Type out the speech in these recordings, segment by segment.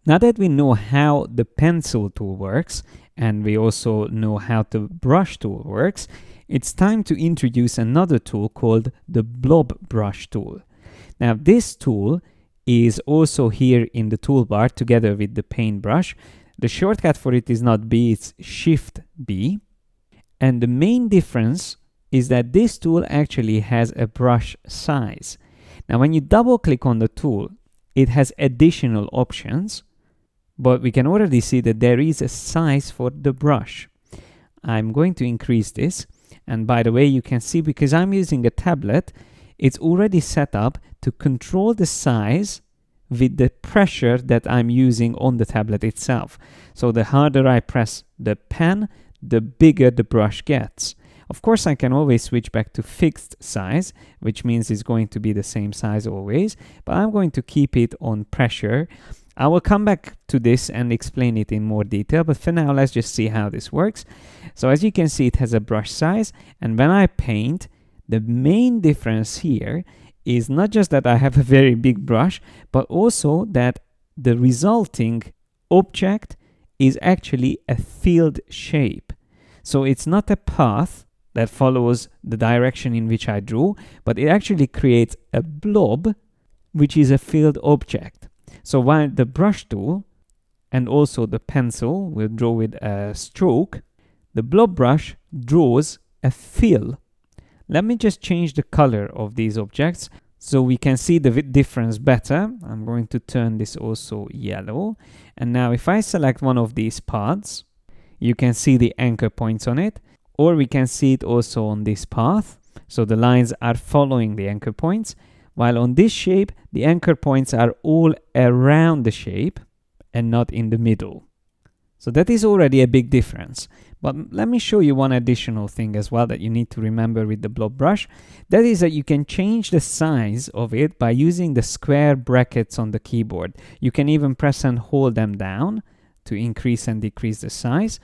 Now that we know how the pencil tool works, and we also know how the brush tool works, it's time to introduce another tool called the blob brush tool. Now this tool is also here in the toolbar together with the paintbrush. The shortcut for it is not B, it's Shift B. And the main difference is that this tool actually has a brush size. Now when you double click on the tool, it has additional options, but we can already see that there is a size for the brush. I'm going to increase this. And by the way, you can see because I'm using a tablet, it's already set up to control the size with the pressure that I'm using on the tablet itself. So the harder I press the pen, the bigger the brush gets. Of course, I can always switch back to fixed size, which means it's going to be the same size always, but I'm going to keep it on pressure. I will come back to this and explain it in more detail, but for now, let's just see how this works. So as you can see, it has a brush size, and when I paint, the main difference here is not just that I have a very big brush, but also that the resulting object is actually a filled shape. So it's not a path that follows the direction in which I drew, but it actually creates a blob, which is a filled object. So while the brush tool and also the pencil will draw with a stroke, the blob brush draws a fill. Let me just change the color of these objects so we can see the difference better. I'm going to turn this also yellow. And now if I select one of these paths, you can see the anchor points on it, or we can see it also on this path. So the lines are following the anchor points, while on this shape, the anchor points are all around the shape and not in the middle. So that is already a big difference. But let me show you one additional thing as well that you need to remember with the blob brush. That is that you can change the size of it by using the square brackets on the keyboard. You can even press and hold them down to increase and decrease the size.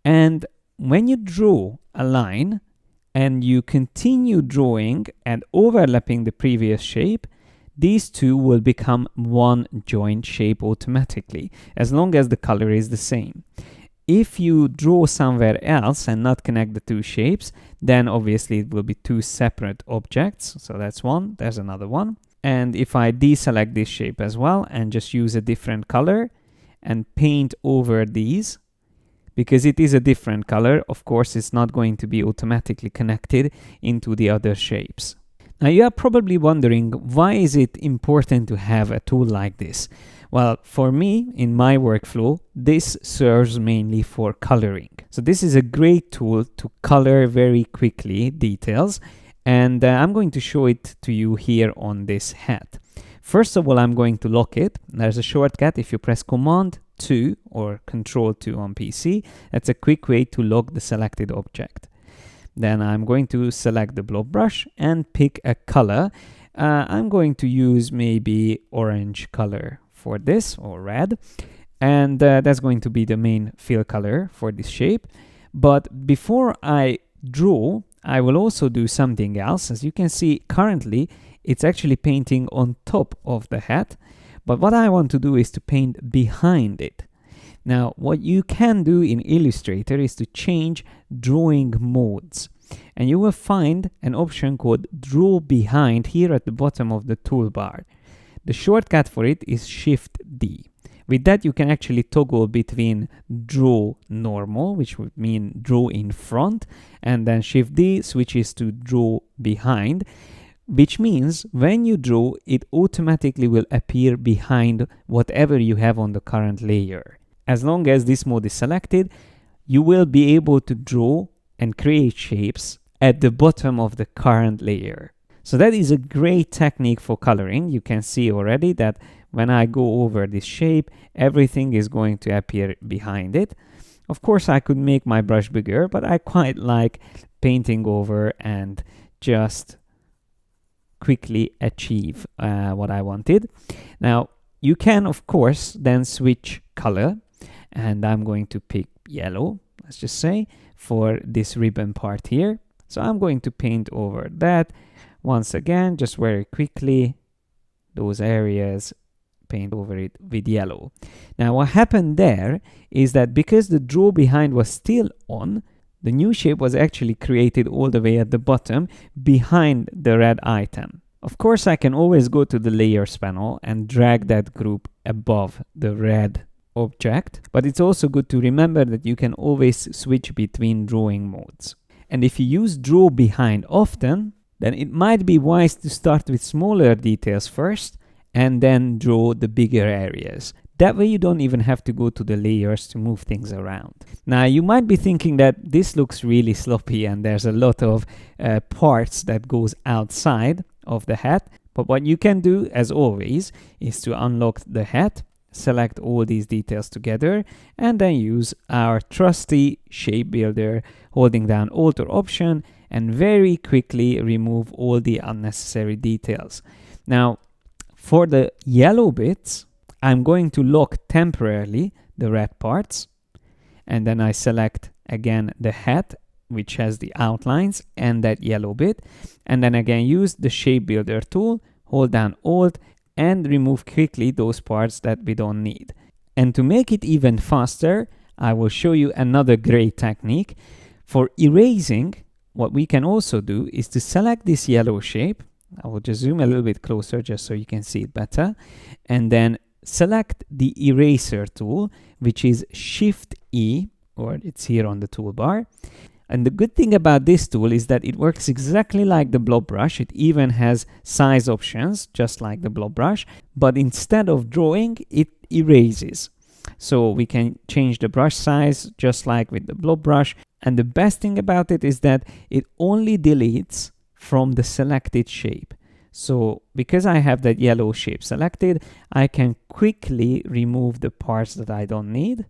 And when you draw a line and you continue drawing and overlapping the previous shape, these two will become one joined shape automatically, as long as the color is the same. If you draw somewhere else and not connect the two shapes, then obviously it will be two separate objects. So that's one, there's another one. And if I deselect this shape as well and just use a different color and paint over these, because it is a different color, of course, it's not going to be automatically connected into the other shapes. Now you are probably wondering, why is it important to have a tool like this? Well, for me, in my workflow, this serves mainly for coloring. So this is a great tool to color very quickly details, and I'm going to show it to you here on this hat. First of all, I'm going to lock it. There's a shortcut. If you press Command 2 or Control 2 on PC, that's a quick way to lock the selected object. Then I'm going to select the blob brush and pick a color. I'm going to use maybe orange color for this, or red. And that's going to be the main fill color for this shape. But before I draw, I will also do something else. As you can see, currently, it's actually painting on top of the hat. But what I want to do is to paint behind it. Now, what you can do in Illustrator is to change drawing modes. And you will find an option called Draw Behind here at the bottom of the toolbar. The shortcut for it is Shift D. With that, you can actually toggle between Draw Normal, which would mean draw in front, and then Shift D switches to Draw Behind, which means when you draw, it automatically will appear behind whatever you have on the current layer. As long as this mode is selected, you will be able to draw and create shapes at the bottom of the current layer. So that is a great technique for coloring. You can see already that when I go over this shape, everything is going to appear behind it. Of course, I could make my brush bigger, but I quite like painting over and just quickly achieve what I wanted. Now, you can, of course, then switch color, and I'm going to pick yellow, let's just say, for this ribbon part here. So I'm going to paint over that. Once again, just very quickly, those areas paint over it with yellow. Now what happened there is that because the draw behind was still on, the new shape was actually created all the way at the bottom behind the red item. Of course, I can always go to the layers panel and drag that group above the red object, but it's also good to remember that you can always switch between drawing modes. And if you use draw behind often, then it might be wise to start with smaller details first and then draw the bigger areas. That way you don't even have to go to the layers to move things around. Now you might be thinking that this looks really sloppy and there's a lot of parts that goes outside of the hat, but what you can do as always is to unlock the hat, select all these details together, and then use our trusty shape builder, holding down Alt or Option, and very quickly remove all the unnecessary details. Now for the yellow bits, I'm going to lock temporarily the red parts, and then I select again the hat, which has the outlines and that yellow bit, and then again use the shape builder tool, hold down Alt, and remove quickly those parts that we don't need. And to make it even faster, I will show you another great technique. For erasing, what we can also do is to select this yellow shape. I will just zoom a little bit closer just so you can see it better, and then select the eraser tool, which is Shift E, or it's here on the toolbar. And the good thing about this tool is that it works exactly like the blob brush. It even has size options, just like the blob brush, but instead of drawing, it erases. So we can change the brush size just like with the blob brush. And the best thing about it is that it only deletes from the selected shape. So because I have that yellow shape selected, I can quickly remove the parts that I don't need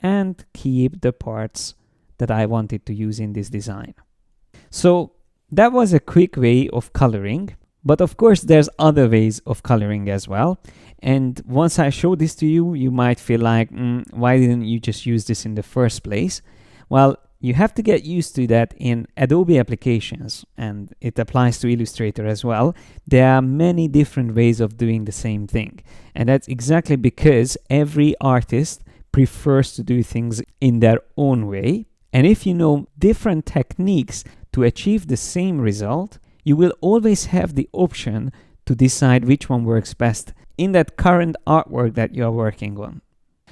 and keep the parts that I wanted to use in this design. So that was a quick way of coloring, but of course there's other ways of coloring as well. And once I show this to you, you might feel like, why didn't you just use this in the first place? Well, you have to get used to that in Adobe applications, and it applies to Illustrator as well. There are many different ways of doing the same thing. And that's exactly because every artist prefers to do things in their own way. And if you know different techniques to achieve the same result, you will always have the option to decide which one works best in that current artwork that you are working on.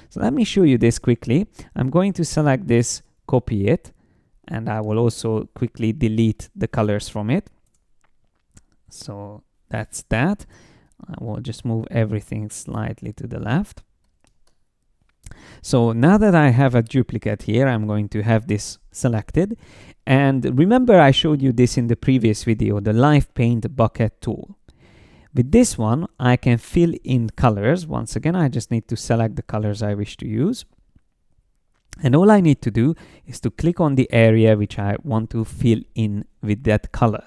So let me show you this quickly. I'm going to select this, copy it, and I will also quickly delete the colors from it. So that's that. I will just move everything slightly to the left. So now that I have a duplicate here, I'm going to have this selected. And remember I showed you this in the previous video, the Live Paint Bucket tool. With this one, I can fill in colors. Once again, I just need to select the colors I wish to use. And all I need to do is to click on the area which I want to fill in with that color.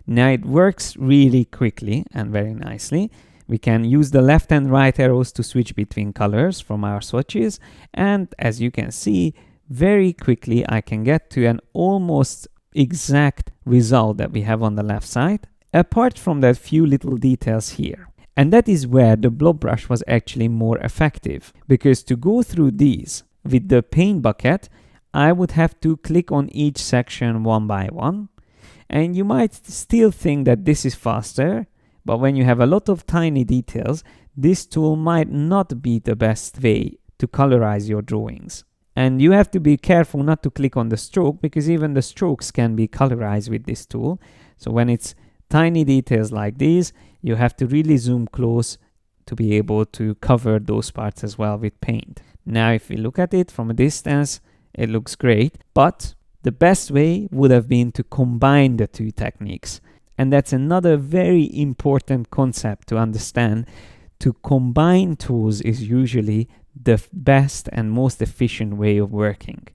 Now it works really quickly and very nicely. We can use the left and right arrows to switch between colors from our swatches. And as you can see, very quickly I can get to an almost exact result that we have on the left side, apart from that few little details here. And that is where the blob brush was actually more effective, because to go through these with the paint bucket, I would have to click on each section one by one. And you might still think that this is faster, but when you have a lot of tiny details, this tool might not be the best way to colorize your drawings. And you have to be careful not to click on the stroke, because even the strokes can be colorized with this tool. So when it's tiny details like these, you have to really zoom close to be able to cover those parts as well with paint. Now if you look at it from a distance, it looks great, but the best way would have been to combine the two techniques. And that's another very important concept to understand. To combine tools is usually the best and most efficient way of working.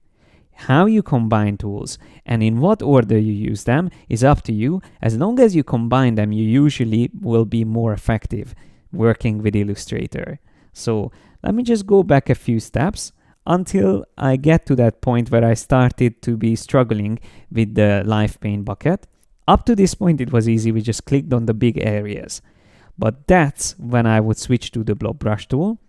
How you combine tools and in what order you use them is up to you. As long as you combine them, you usually will be more effective working with Illustrator. So let me just go back a few steps until I get to that point where I started to be struggling with the Live Paint bucket. Up to this point, it was easy. We just clicked on the big areas. But that's when I would switch to the blob brush tool,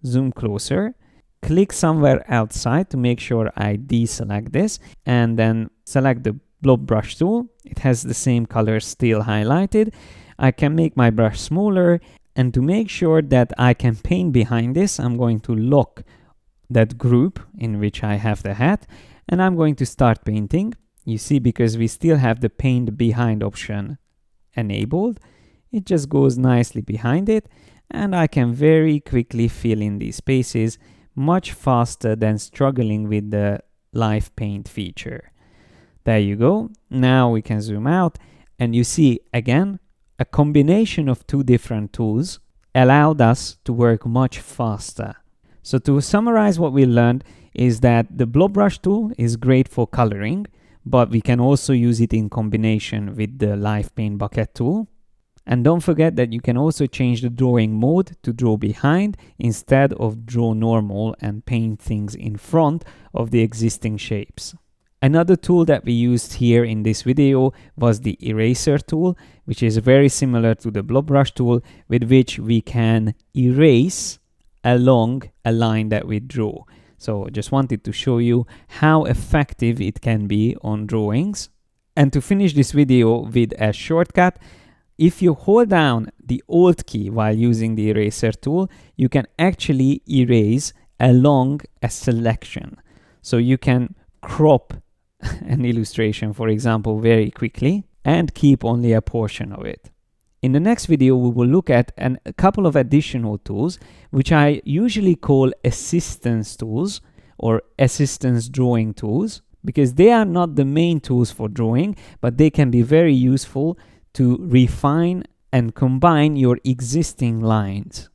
zoom closer, click somewhere outside to make sure I deselect this, and then select the blob brush tool. It has the same color still highlighted. I can make my brush smaller, and to make sure that I can paint behind this, I'm going to lock that group in which I have the hat, and I'm going to start painting. You see, because we still have the paint behind option enabled, it just goes nicely behind it, and I can very quickly fill in these spaces much faster than struggling with the live paint feature. There you go. Now we can zoom out, and you see again a combination of two different tools allowed us to work much faster. So to summarize, what we learned is that the blob brush tool is great for coloring, but we can also use it in combination with the live paint bucket tool. And don't forget that you can also change the drawing mode to draw behind instead of draw normal and paint things in front of the existing shapes. Another tool that we used here in this video was the eraser tool, which is very similar to the blob brush tool, with which we can erase along a line that we draw. So just wanted to show you how effective it can be on drawings. And to finish this video with a shortcut, if you hold down the Alt key while using the eraser tool, you can actually erase along a selection. So you can crop an illustration, for example, very quickly and keep only a portion of it. In the next video, we will look at a couple of additional tools, which I usually call assistance tools or assistance drawing tools, because they are not the main tools for drawing, but they can be very useful to refine and combine your existing lines.